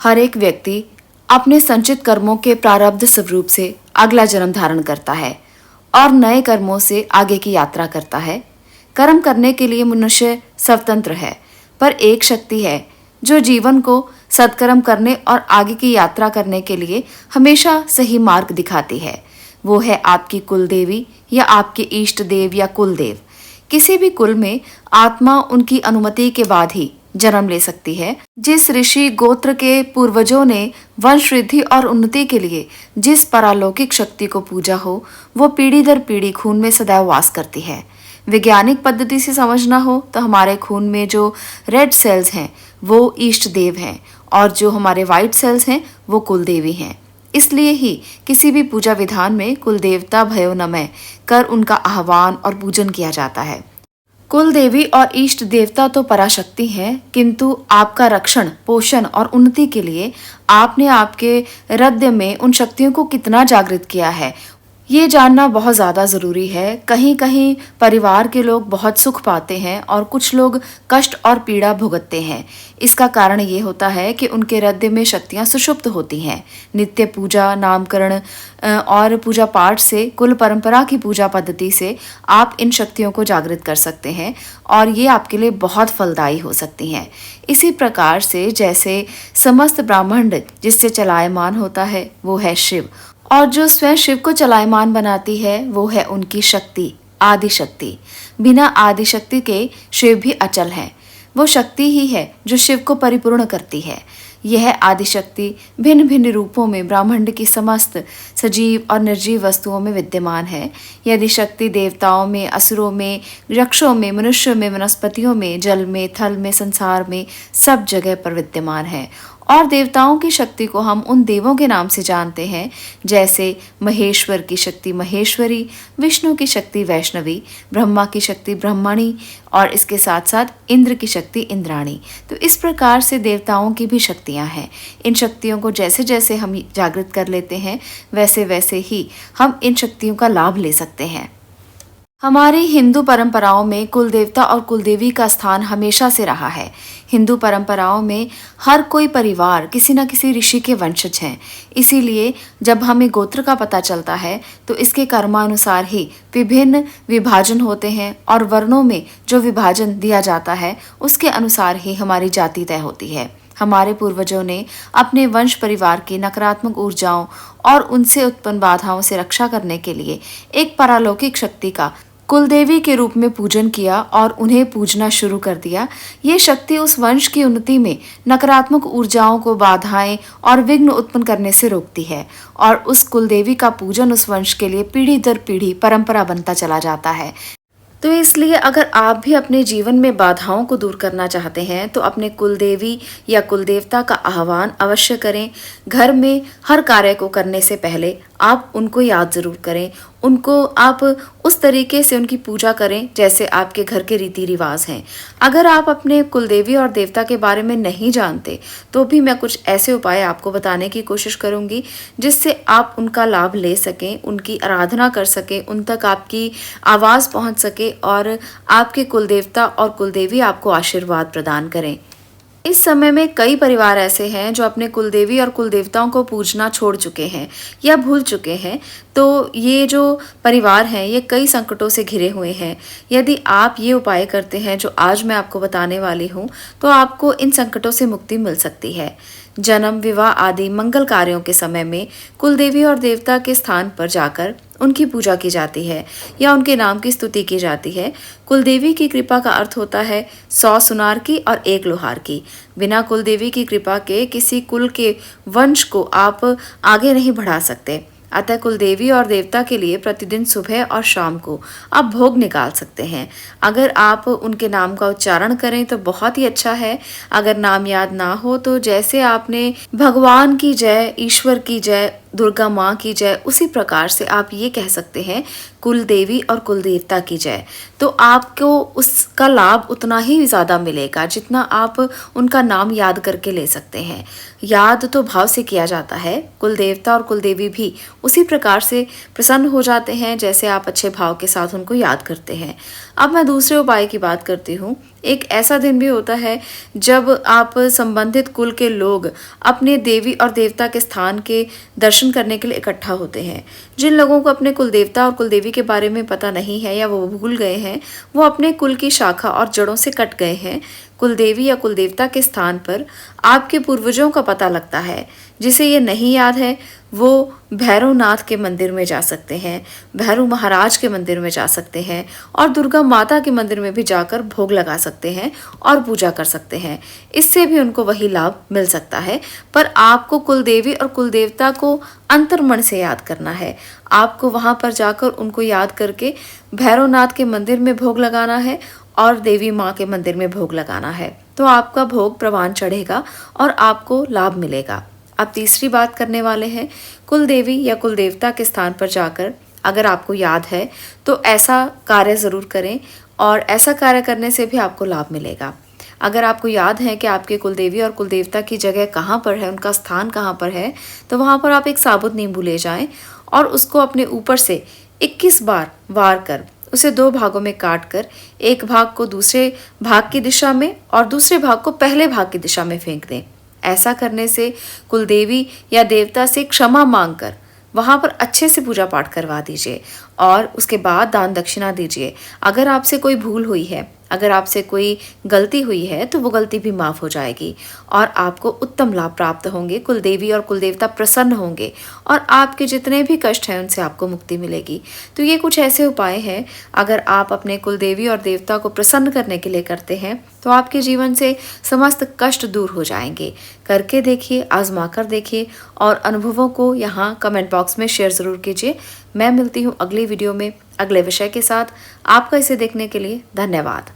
हर एक व्यक्ति अपने संचित कर्मों के प्रारब्ध स्वरूप से अगला जन्म धारण करता है और नए कर्मों से आगे की यात्रा करता है। कर्म करने के लिए मनुष्य स्वतंत्र है, पर एक शक्ति है जो जीवन को सत्कर्म करने और आगे की यात्रा करने के लिए हमेशा सही मार्ग दिखाती है। वो है आपकी कुल देवी या आपके इष्ट देव या कुल देव। किसी भी कुल में आत्मा उनकी अनुमति के बाद ही जन्म ले सकती है। जिस ऋषि गोत्र के पूर्वजों ने वंश वृद्धि और उन्नति के लिए जिस परालौकिक शक्ति को पूजा हो, वो पीढ़ी दर पीढ़ी खून में सदैव वास करती है। वैज्ञानिक पद्धति से समझना हो तो हमारे खून में जो रेड सेल्स हैं वो इष्ट देव हैं और जो हमारे व्हाइट सेल्स हैं वो कुल देवी हैं। इसलिए ही किसी भी पूजा विधान में कुल देवता भयो नमः कर उनका आह्वान और पूजन किया जाता है। कुल देवी और इष्ट देवता तो पराशक्ति हैं, किंतु आपका रक्षण, पोषण और उन्नति के लिए आपने आपके हृदय में उन शक्तियों को कितना जागृत किया है, ये जानना बहुत ज़्यादा ज़रूरी है। कहीं कहीं परिवार के लोग बहुत सुख पाते हैं और कुछ लोग कष्ट और पीड़ा भुगतते हैं। इसका कारण ये होता है कि उनके हृदय में शक्तियाँ सुषुप्त होती हैं। नित्य पूजा, नामकरण और पूजा पाठ से, कुल परंपरा की पूजा पद्धति से आप इन शक्तियों को जागृत कर सकते हैं और ये आपके लिए बहुत फलदायी हो सकती हैं। इसी प्रकार से जैसे समस्त ब्रह्मांड जिससे चलायमान होता है वो है शिव, और जो स्वयं शिव को चलायमान बनाती है वो है उनकी शक्ति, आदि शक्ति। बिना आदि शक्ति के शिव भी अचल है। वो शक्ति ही है जो शिव को परिपूर्ण करती है। यह आदि शक्ति भिन्न भिन्न रूपों में ब्रह्मांड की समस्त सजीव और निर्जीव वस्तुओं में विद्यमान है। यदि शक्ति देवताओं में, असुरों में, यक्षों में, मनुष्यों में, वनस्पतियों में, जल में, थल में, संसार में, सब जगह पर विद्यमान है। और देवताओं की शक्ति को हम उन देवों के नाम से जानते हैं, जैसे महेश्वर की शक्ति महेश्वरी, विष्णु की शक्ति वैष्णवी, ब्रह्मा की शक्ति ब्रह्मणी और इसके साथ साथ इंद्र की शक्ति इंद्राणी। तो इस प्रकार से देवताओं की भी शक्तियां हैं। इन शक्तियों को जैसे जैसे हम जागृत कर लेते हैं वैसे वैसे ही हम इन शक्तियों का लाभ ले सकते हैं। हमारी हिंदू परंपराओं में कुल देवता और कुल देवी का स्थान हमेशा से रहा है। हिंदू परंपराओं में हर कोई परिवार किसी न किसी ऋषि के वंशज हैं। इसीलिए जब हमें गोत्र का पता चलता है तो इसके कर्मानुसार ही विभिन्न विभाजन होते हैं और वर्णों में जो विभाजन दिया जाता है उसके अनुसार ही हमारी जाति तय होती है। हमारे पूर्वजों ने अपने वंश परिवार की नकारात्मक ऊर्जाओं और उनसे उत्पन्न बाधाओं से रक्षा करने के लिए एक परालौकिक शक्ति का कुलदेवी के रूप में पूजन किया और उन्हें पूजना शुरू कर दिया। ये शक्ति उस वंश की उन्नति में नकारात्मक ऊर्जाओं को, बाधाएं और विघ्न उत्पन्न करने से रोकती है और उस कुलदेवी का पूजन उस वंश के लिए पीढ़ी दर पीढ़ी परंपरा बनता चला जाता है। तो इसलिए अगर आप भी अपने जीवन में बाधाओं को दूर करना चाहते हैं तो अपने कुलदेवी या कुलदेवता का आह्वान अवश्य करें। घर में हर कार्य को करने से पहले आप उनको याद जरूर करें। उनको आप उस तरीके से उनकी पूजा करें जैसे आपके घर के रीति रिवाज हैं। अगर आप अपने कुलदेवी और देवता के बारे में नहीं जानते तो भी मैं कुछ ऐसे उपाय आपको बताने की कोशिश करूंगी जिससे आप उनका लाभ ले सकें, उनकी आराधना कर सकें, उन तक आपकी आवाज़ पहुंच सके और आपके कुलदेवता और कुलदेवी आपको आशीर्वाद प्रदान करें। इस समय में कई परिवार ऐसे हैं जो अपने कुलदेवी और कुलदेवताओं को पूजना छोड़ चुके हैं या भूल चुके हैं। तो ये जो परिवार हैं ये कई संकटों से घिरे हुए हैं। यदि आप ये उपाय करते हैं जो आज मैं आपको बताने वाली हूँ तो आपको इन संकटों से मुक्ति मिल सकती है। जन्म, विवाह आदि मंगल कार्यों के समय में कुलदेवी और देवता के स्थान पर जाकर उनकी पूजा की जाती है या उनके नाम की स्तुति की जाती है। कुलदेवी की कृपा का अर्थ होता है 100 सुनार की और 1 लोहार की। बिना कुलदेवी की कृपा के किसी कुल के वंश को आप आगे नहीं बढ़ा सकते। अतः कुलदेवी और देवता के लिए प्रतिदिन सुबह और शाम को आप भोग निकाल सकते हैं। अगर आप उनके नाम का उच्चारण करें तो बहुत ही अच्छा है। अगर नाम याद ना हो तो जैसे आपने भगवान की जय, ईश्वर की जय, दुर्गा माँ की जय, उसी प्रकार से आप ये कह सकते हैं कुल देवी और कुल देवता की जय। तो आपको उसका लाभ उतना ही ज़्यादा मिलेगा जितना आप उनका नाम याद करके ले सकते हैं। याद तो भाव से किया जाता है। कुल देवता और कुल देवी भी उसी प्रकार से प्रसन्न हो जाते हैं जैसे आप अच्छे भाव के साथ उनको याद करते हैं। अब मैं दूसरे उपाय की बात करती हूँ। एक ऐसा दिन भी होता है जब आप संबंधित कुल के लोग अपने देवी और देवता के स्थान के दर्शन करने के लिए इकट्ठा होते हैं। जिन लोगों को अपने कुल देवता और कुल देवी के बारे में पता नहीं है या वो भूल गए हैं, वो अपने कुल की शाखा और जड़ों से कट गए हैं, कुल देवी या कुल देवता के स्थान पर आपके पूर्वजों का पता लगता है। जिसे ये नहीं याद है वो भैरवनाथ के मंदिर में जा सकते हैं, भैरव महाराज के मंदिर में जा सकते हैं और दुर्गा माता के मंदिर में भी जाकर भोग लगा सकते हैं और पूजा कर सकते हैं। इससे भी उनको वही लाभ मिल सकता है। पर आपको कुल देवी और कुल देवता को अंतर्मन से याद करना है। आपको वहां पर जाकर उनको याद करके भैरवनाथ के मंदिर में भोग लगाना है और देवी माँ के मंदिर में भोग लगाना है, तो आपका भोग प्रवान चढ़ेगा और आपको लाभ मिलेगा। अब तीसरी बात करने वाले हैं कुल देवी या कुल देवता के स्थान पर जाकर अगर आपको याद है तो ऐसा कार्य ज़रूर करें और ऐसा कार्य करने से भी आपको लाभ मिलेगा। अगर आपको याद है कि आपके कुल देवी और कुल देवता की जगह कहाँ पर है, उनका स्थान कहाँ पर है, तो वहाँ पर आप एक साबुत नींबू ले जाएं और उसको अपने ऊपर से 21 बार वार कर उसे 2 भागों में काट कर एक भाग को दूसरे भाग की दिशा में और दूसरे भाग को पहले भाग की दिशा में फेंक दें। ऐसा करने से कुल देवी या देवता से क्षमा मांगकर वहाँ पर अच्छे से पूजा पाठ करवा दीजिए और उसके बाद दान दक्षिणा दीजिए। अगर आपसे कोई भूल हुई है, अगर आपसे कोई गलती हुई है तो वो गलती भी माफ़ हो जाएगी और आपको उत्तम लाभ प्राप्त होंगे। कुल देवी और कुल देवता प्रसन्न होंगे और आपके जितने भी कष्ट हैं उनसे आपको मुक्ति मिलेगी। तो ये कुछ ऐसे उपाय हैं, अगर आप अपने कुल देवी और देवता को प्रसन्न करने के लिए करते हैं तो आपके जीवन से समस्त कष्ट दूर हो जाएंगे। करके देखिए, आजमा कर देखिए और अनुभवों को यहाँ कमेंट बॉक्स में शेयर ज़रूर कीजिए। मैं मिलती हूँ अगली वीडियो में अगले विषय के साथ। आपका इसे देखने के लिए धन्यवाद।